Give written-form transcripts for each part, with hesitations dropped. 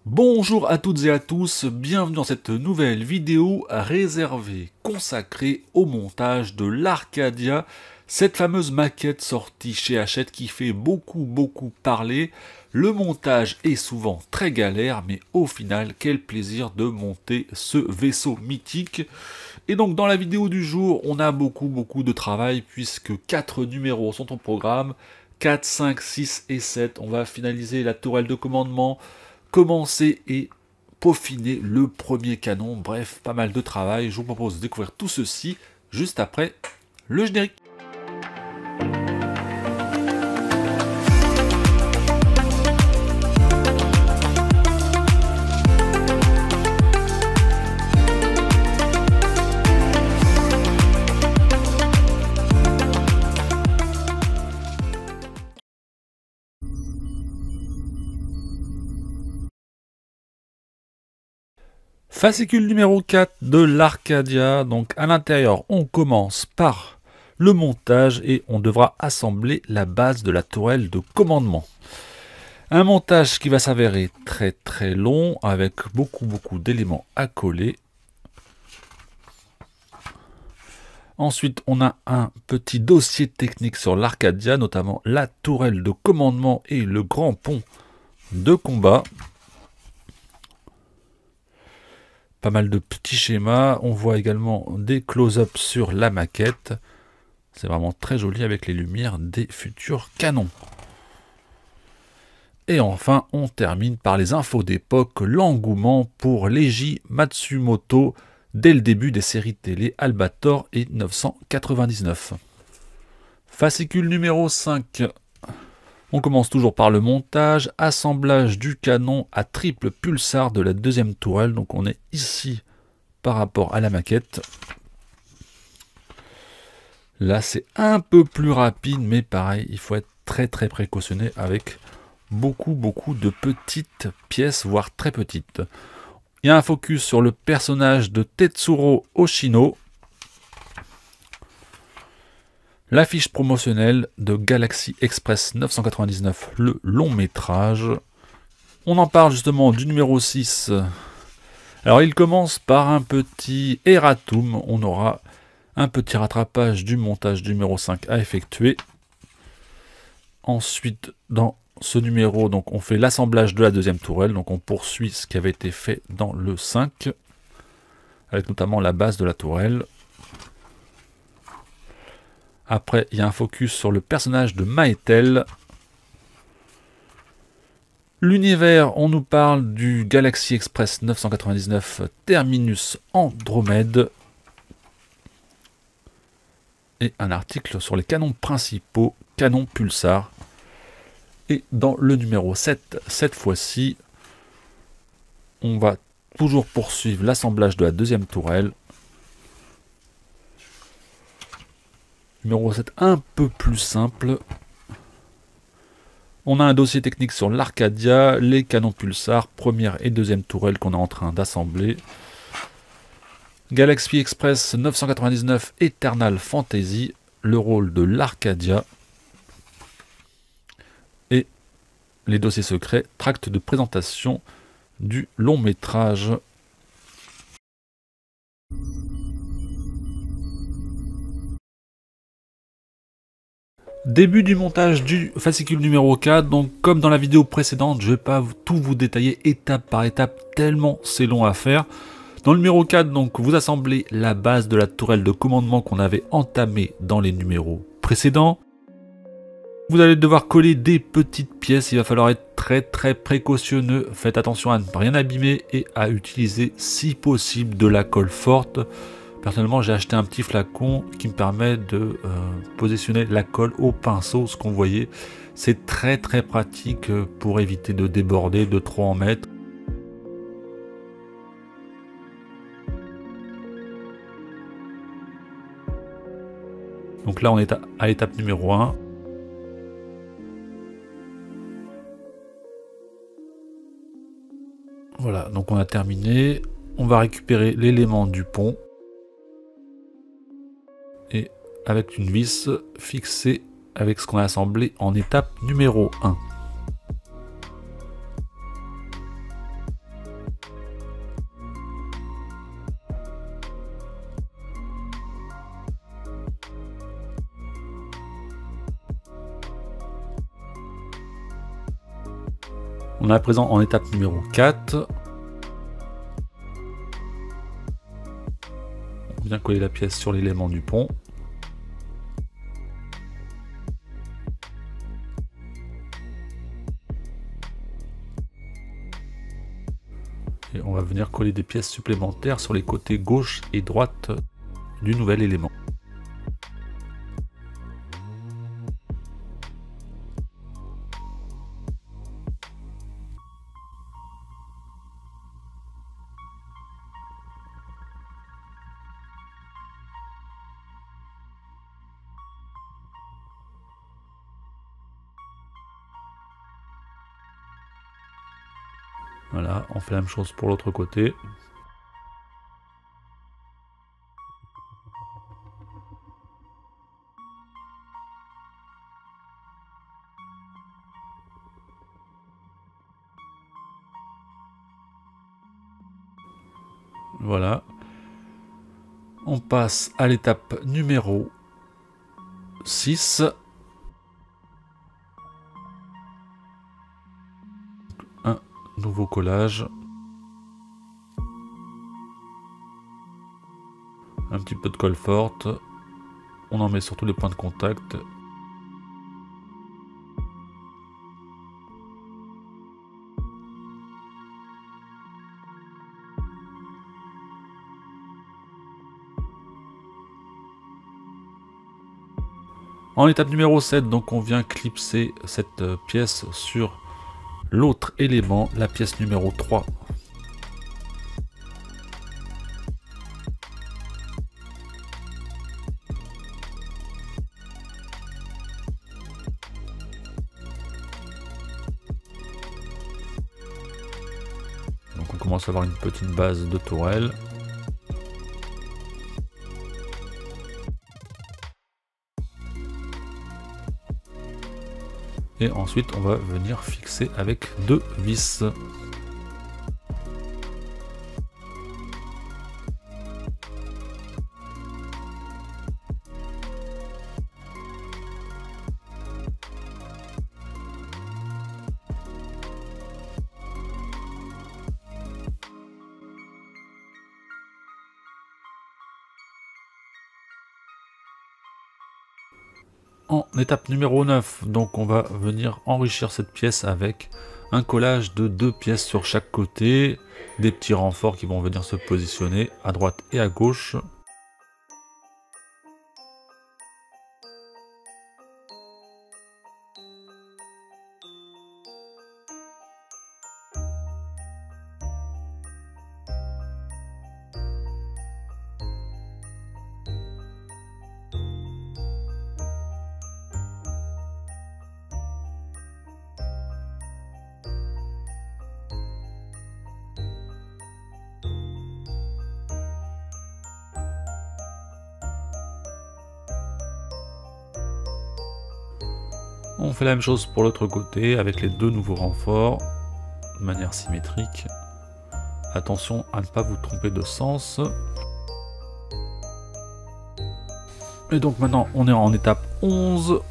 Bonjour à toutes et à tous, bienvenue dans cette nouvelle vidéo consacrée au montage de l'Arcadia, cette fameuse maquette sortie chez Hachette qui fait beaucoup parler. Le montage est souvent très galère, mais au final, quel plaisir de monter ce vaisseau mythique. Et donc dans la vidéo du jour, on a beaucoup de travail puisque 4 numéros sont au programme, 4, 5, 6 et 7. On va finaliser la tourelle de commandement, commencer et peaufiner le premier canon. Bref, pas mal de travail. Je vous propose de découvrir tout ceci juste après le générique. Fascicule numéro 4 de l'Arcadia. Donc à l'intérieur, on commence par le montage et on devra assembler la base de la tourelle de commandement. Un montage qui va s'avérer très long avec beaucoup d'éléments à coller. Ensuite, on a un petit dossier technique sur l'Arcadia, notamment la tourelle de commandement et le grand pont de combat. Pas mal de petits schémas. On voit également des close-up sur la maquette. C'est vraiment très joli avec les lumières des futurs canons. Et enfin, on termine par les infos d'époque, l'engouement pour Leiji Matsumoto dès le début des séries télé Albator et 999. Fascicule numéro 5. On commence toujours par le montage, assemblage du canon à triple pulsar de la deuxième tourelle. Donc on est ici par rapport à la maquette. Là c'est un peu plus rapide, mais pareil, il faut être très précautionné avec beaucoup de petites pièces, voire très petites. Il y a un focus sur le personnage de Tetsuro Oshino. L'affiche promotionnelle de Galaxy Express 999, le long métrage. On en parle justement du numéro 6. Alors il commence par un petit erratum. On aura un petit rattrapage du montage du numéro 5 à effectuer. Ensuite, dans ce numéro, donc, on fait l'assemblage de la deuxième tourelle. Donc on poursuit ce qui avait été fait dans le 5, avec notamment la base de la tourelle. Après, il y a un focus sur le personnage de Maetel. L'univers, on nous parle du Galaxy Express 999 Terminus Andromède. Et un article sur les canons principaux, canons pulsar. Et dans le numéro 7, cette fois-ci, on va toujours poursuivre l'assemblage de la deuxième tourelle. Numéro 7, un peu plus simple. On a un dossier technique sur l'Arcadia, les canons pulsar, première et deuxième tourelle qu'on est en train d'assembler. Galaxy Express 999 Eternal Fantasy, le rôle de l'Arcadia. Et les dossiers secrets, tract de présentation du long métrage. Début du montage du fascicule numéro 4, donc comme dans la vidéo précédente, je ne vais pas tout vous détailler étape par étape, tellement c'est long à faire. Dans le numéro 4, donc, vous assemblez la base de la tourelle de commandement qu'on avait entamée dans les numéros précédents. Vous allez devoir coller des petites pièces, il va falloir être très précautionneux, faites attention à ne rien abîmer et à utiliser si possible de la colle forte. Personnellement, j'ai acheté un petit flacon qui me permet de positionner la colle au pinceau, ce qu'on voyait. C'est très pratique pour éviter de déborder, de trop en mettre. Donc là, on est à l'étape numéro 1. Voilà, donc on a terminé. On va récupérer l'élément du pont. Et avec une vis fixée avec ce qu'on a assemblé en étape numéro 1. On est à présent en étape numéro 4. On vient coller la pièce sur l'élément du pont. Et on va venir coller des pièces supplémentaires sur les côtés gauche et droite du nouvel élément. Voilà, on fait la même chose pour l'autre côté. Voilà. On passe à l'étape numéro 6. Un nouveau collage. Un petit peu de colle forte. On en met sur tous les points de contact. En étape numéro 7, donc on vient clipser cette pièce sur l'autre élément, la pièce numéro 3. Donc on commence à avoir une petite base de tourelle. Et ensuite on va venir fixer avec 2 vis. En étape numéro 9, donc on va venir enrichir cette pièce avec un collage de 2 pièces sur chaque côté, des petits renforts qui vont venir se positionner à droite et à gauche. On fait la même chose pour l'autre côté avec les 2 nouveaux renforts de manière symétrique. Attention à ne pas vous tromper de sens. Et donc maintenant on est en étape 11.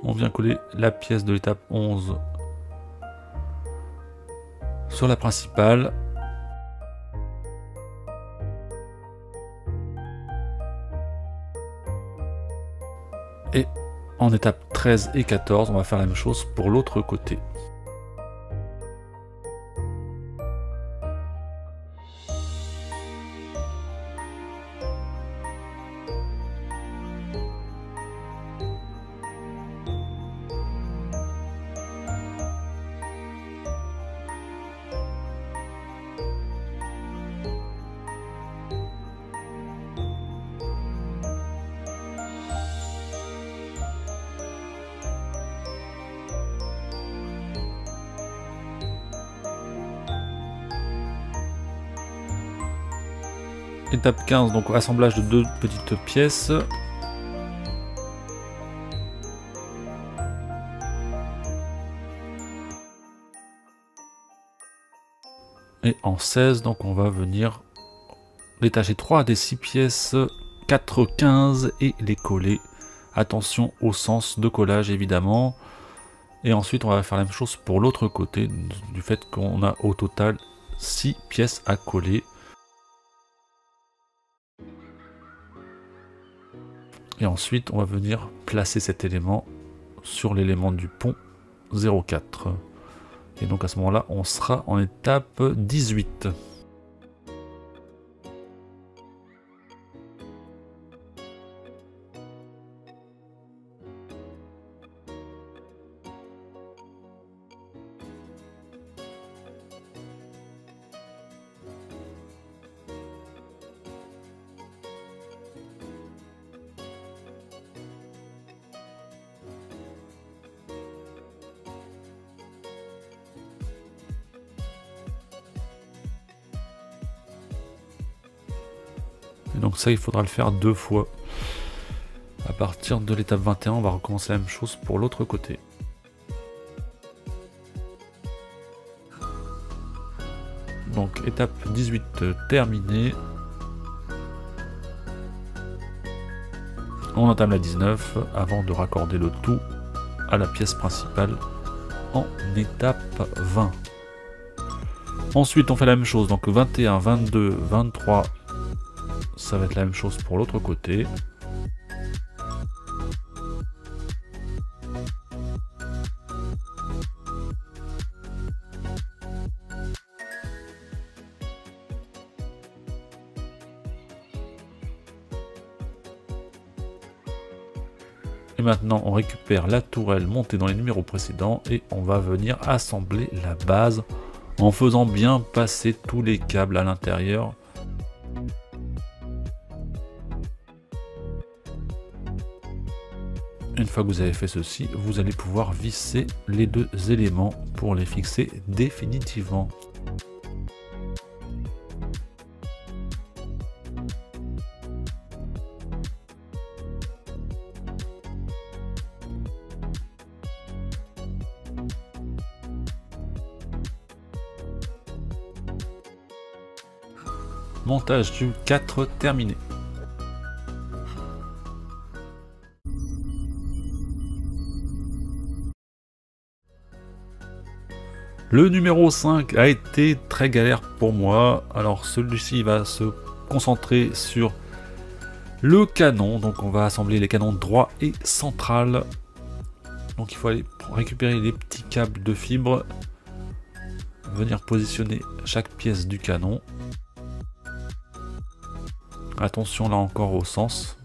On vient coller la pièce de l'étape 11 sur la principale. Et en étape 13 et 14, on va faire la même chose pour l'autre côté. Étape 15, donc assemblage de 2 petites pièces. Et en 16, donc on va venir détacher 3 des 6 pièces 4, 15 et les coller. Attention au sens de collage évidemment. Et ensuite on va faire la même chose pour l'autre côté, du fait qu'on a au total 6 pièces à coller. Et ensuite on va venir placer cet élément sur l'élément du pont 04. Et donc à ce moment-là on sera en étape 18. Et donc ça il faudra le faire 2 fois. À partir de l'étape 21 on va recommencer la même chose pour l'autre côté. Donc étape 18 terminée. On entame la 19 avant de raccorder le tout à la pièce principale en étape 20. Ensuite on fait la même chose, donc 21, 22, 23, ça va être la même chose pour l'autre côté. Et maintenant on récupère la tourelle montée dans les numéros précédents et on va venir assembler la base en faisant bien passer tous les câbles à l'intérieur. Une fois que vous avez fait ceci, vous allez pouvoir visser les 2 éléments pour les fixer définitivement. Montage du 4 terminé. Le numéro 5 a été très galère pour moi. Alors celui-ci va se concentrer sur le canon. Donc on va assembler les canons droit et central. Donc il faut aller récupérer les petits câbles de fibre. Venir positionner chaque pièce du canon. Attention là encore au sens.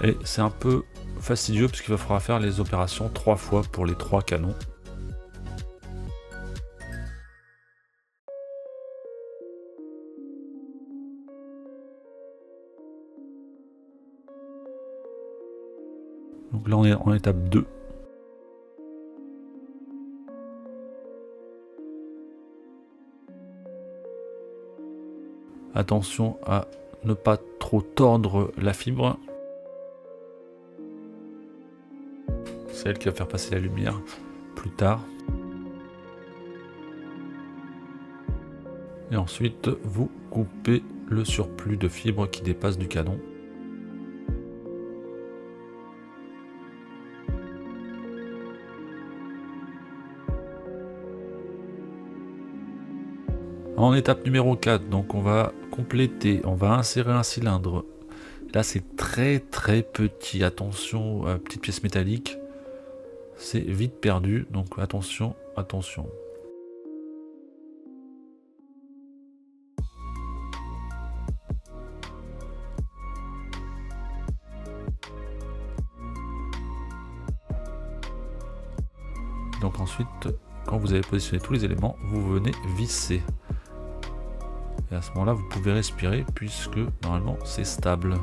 Et c'est un peu fastidieux parce qu'il va falloir faire les opérations 3 fois pour les 3 canons. Donc là on est en étape 2. Attention à ne pas trop tordre la fibre. C'est elle qui va faire passer la lumière plus tard. Et ensuite, vous coupez le surplus de fibres qui dépasse du canon. En étape numéro 4, donc on va compléter, on va insérer un cylindre. Là c'est très petit, attention à petite pièce métallique. C'est vite perdu, donc attention, attention. Donc ensuite, quand vous avez positionné tous les éléments, vous venez visser. Et à ce moment-là, vous pouvez respirer puisque normalement c'est stable.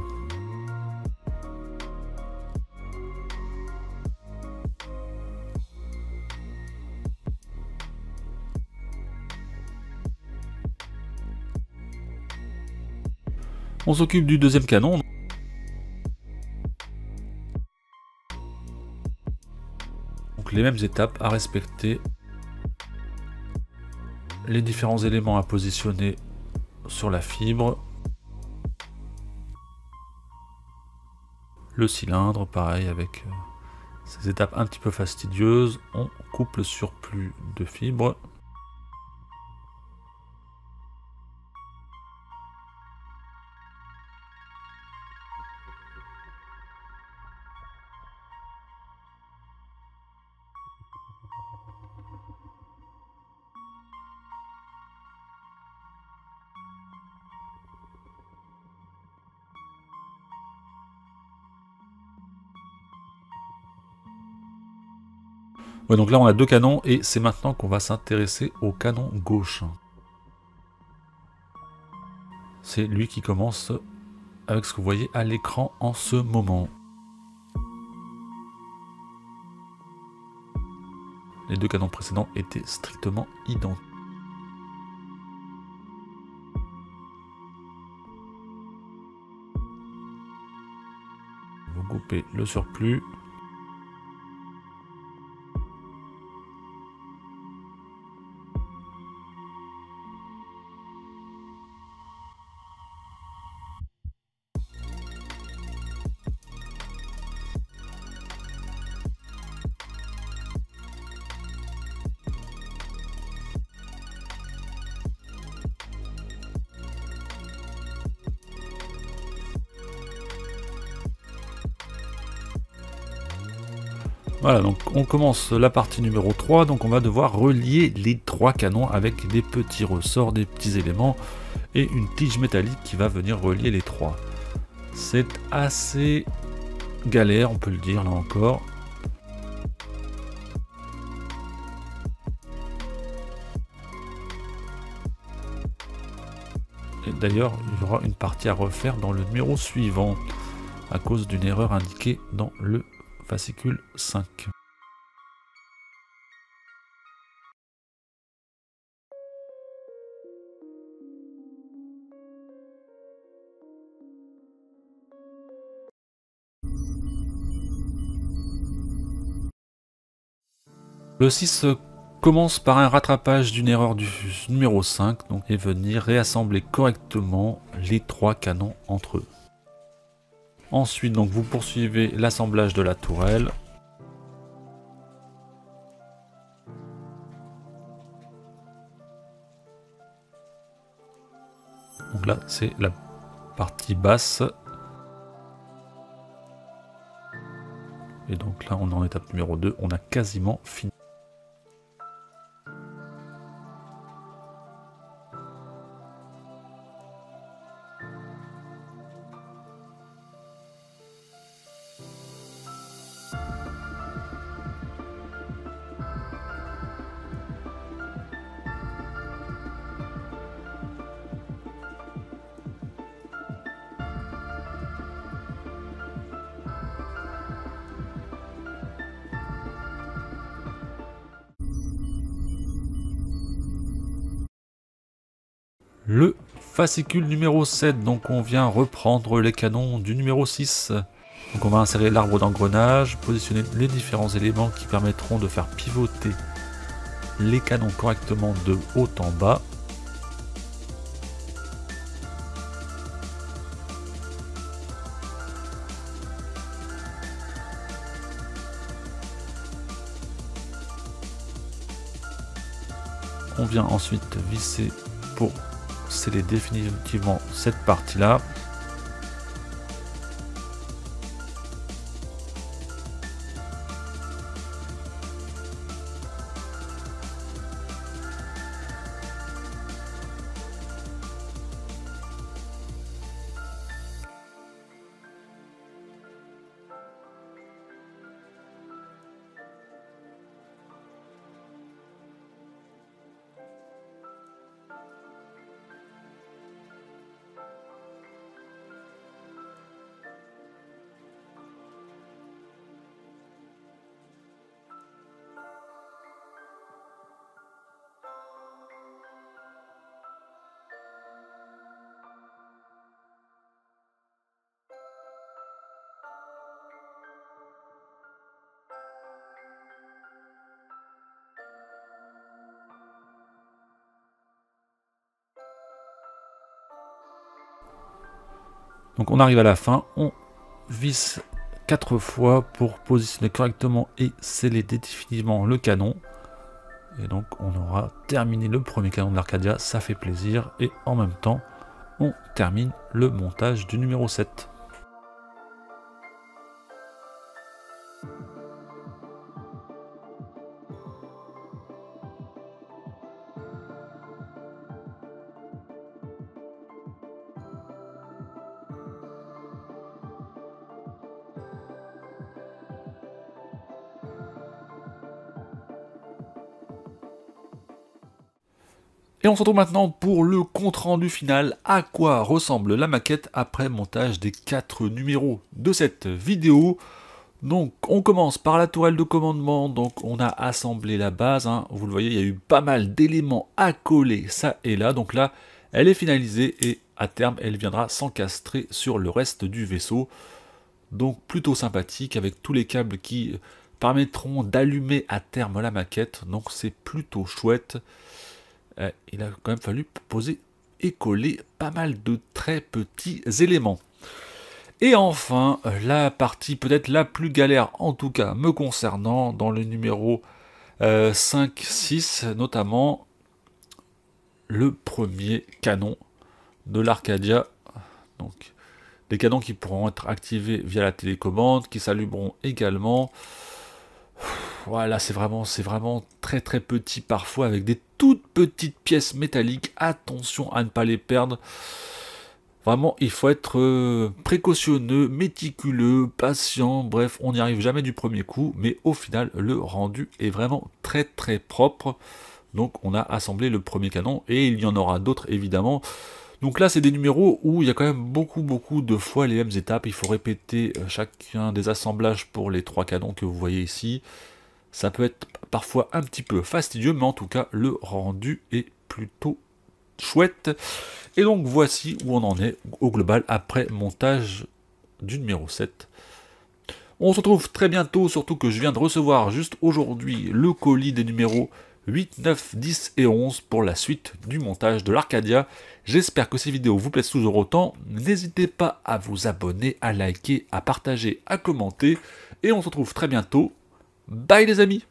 On s'occupe du deuxième canon. les mêmes étapes à respecter, les différents éléments à positionner sur la fibre, le cylindre, pareil avec ces étapes un petit peu fastidieuses, on coupe le surplus de fibres. Ouais, donc là on a deux canons et c'est maintenant qu'on va s'intéresser au canon gauche. C'est lui qui commence avec ce que vous voyez à l'écran en ce moment. Les deux canons précédents étaient strictement identiques. Vous coupez le surplus. Voilà, donc on commence la partie numéro 3, donc on va devoir relier les trois canons avec des petits ressorts, des petits éléments et une tige métallique qui va venir relier les trois. C'est assez galère, on peut le dire là encore. Et d'ailleurs, il y aura une partie à refaire dans le numéro suivant, à cause d'une erreur indiquée dans le fascicule 5. Le 6 commence par un rattrapage d'une erreur du numéro 5, donc, et venir réassembler correctement les trois canons entre eux. Ensuite, donc, vous poursuivez l'assemblage de la tourelle. Donc là, c'est la partie basse. Et donc là, on est en étape numéro 2, on a quasiment fini. Le fascicule numéro 7, donc on vient reprendre les canons du numéro 6. Donc on va insérer l'arbre d'engrenage, positionner les différents éléments qui permettront de faire pivoter les canons correctement de haut en bas. On vient ensuite visser pour sceller définitivement cette partie-là. Donc on arrive à la fin, on visse 4 fois pour positionner correctement et sceller définitivement le canon. Et donc on aura terminé le premier canon de l'Arcadia, ça fait plaisir. Et en même temps, on termine le montage du numéro 7. Et on se retrouve maintenant pour le compte rendu final, à quoi ressemble la maquette après montage des 4 numéros de cette vidéo. Donc on commence par la tourelle de commandement, donc on a assemblé la base, hein. Vous le voyez, il y a eu pas mal d'éléments à coller ça et là, donc là elle est finalisée et à terme elle viendra s'encastrer sur le reste du vaisseau. Donc plutôt sympathique avec tous les câbles qui permettront d'allumer à terme la maquette, donc c'est plutôt chouette. Il a quand même fallu poser et coller pas mal de très petits éléments. Et enfin, la partie peut-être la plus galère, en tout cas me concernant, dans le numéro 5-6, notamment le premier canon de l'Arcadia. Donc, des canons qui pourront être activés via la télécommande, qui s'allumeront également. Voilà, c'est vraiment très très petit parfois, avec des toutes petites pièces métalliques. Attention à ne pas les perdre. Vraiment, il faut être précautionneux, méticuleux, patient. Bref, on n'y arrive jamais du premier coup, mais au final, le rendu est vraiment très très propre. Donc on a assemblé le premier canon, et il y en aura d'autres évidemment. Donc là, c'est des numéros où il y a quand même beaucoup de fois les mêmes étapes. Il faut répéter chacun des assemblages pour les 3 canons que vous voyez ici. Ça peut être parfois un petit peu fastidieux, mais en tout cas, le rendu est plutôt chouette. Et donc, voici où on en est au global après montage du numéro 7. On se retrouve très bientôt, surtout que je viens de recevoir juste aujourd'hui le colis des numéros 8, 9, 10 et 11 pour la suite du montage de l'Arcadia. J'espère que ces vidéos vous plaisent toujours autant. N'hésitez pas à vous abonner, à liker, à partager, à commenter. Et on se retrouve très bientôt. Bye les amis!